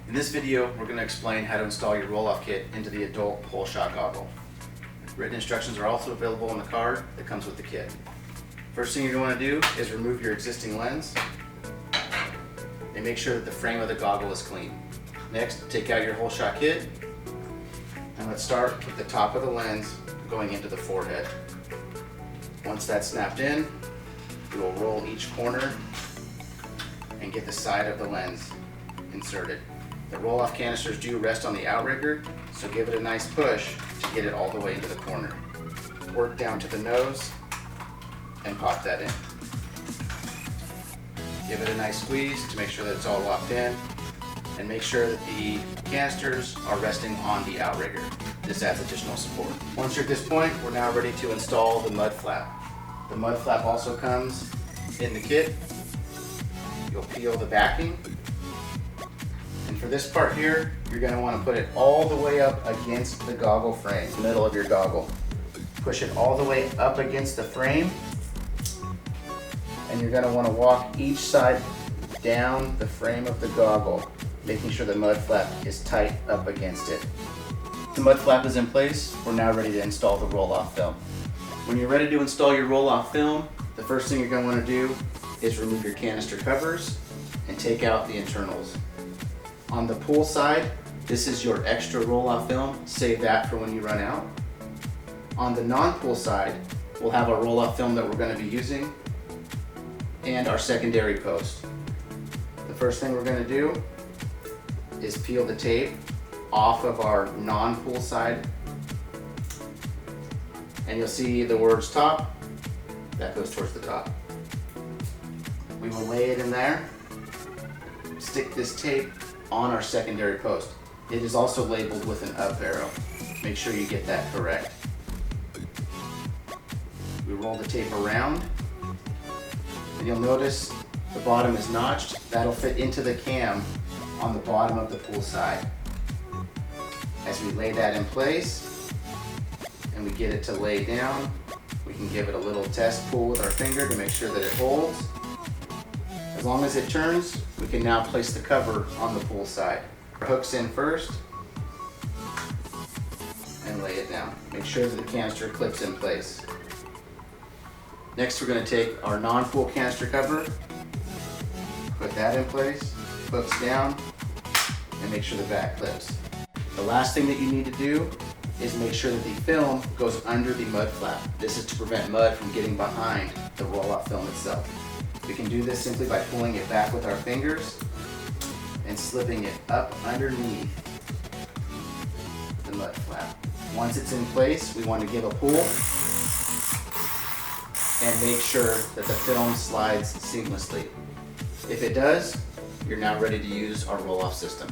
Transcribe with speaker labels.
Speaker 1: In this video, we're going to explain how to install your roll-off kit into the adult Holeshot goggle. Written instructions are also available on the card that comes with the kit. First thing you're going to do is remove your existing lens and make sure that the frame of the goggle is clean. Next, take out your Holeshot kit and let's start with the top of the lens going into the forehead. Once that's snapped in, we will roll each corner and get the side of the lens inserted. The roll-off canisters do rest on the outrigger, so give it a nice push to get it all the way into the corner. Work down to the nose and pop that in. Give it a nice squeeze to make sure that it's all locked in, and make sure that the canisters are resting on the outrigger. This adds additional support. Once you're at this point, we're now ready to install the mud flap. The mud flap also comes in the kit. You'll peel the backing. And for this part here, you're going to want to put it all the way up against the goggle frame, the middle of your goggle. Push it all the way up against the frame, and you're going to want to walk each side down the frame of the goggle, making sure the mud flap is tight up against it. The mud flap is in place. We're now ready to install the roll-off film. When you're ready to install your roll-off film, the first thing you're going to want to do is remove your canister covers and take out the internals. On the pull side, this is your extra roll-off film. Save that for when you run out. On the non-pull side, we'll have our roll-off film that we're going to be using and our secondary post. The first thing we're going to do is peel the tape off of our non-pull side, and you'll see the words top. That goes towards the top. We will lay it in there, stick this tape on our secondary post. It is also labeled with an up arrow. Make sure you get that correct. We roll the tape around, and you'll notice the bottom is notched. That'll fit into the cam on the bottom of the pull side. As we lay that in place and we get it to lay down, we can give it a little test pull with our finger to make sure that it holds. As long as it turns, we can now place the cover on the pull side. Hooks in first and lay it down. Make sure that the canister clips in place. Next, we're going to take our non-pull canister cover, put that in place, hooks down, and make sure the back clips. The last thing that you need to do is make sure that the film goes under the mud flap. This is to prevent mud from getting behind the roll-off film itself. We can do this simply by pulling it back with our fingers and slipping it up underneath the mud flap. Once it's in place, we want to give a pull and make sure that the film slides seamlessly. If it does, you're now ready to use our roll-off system.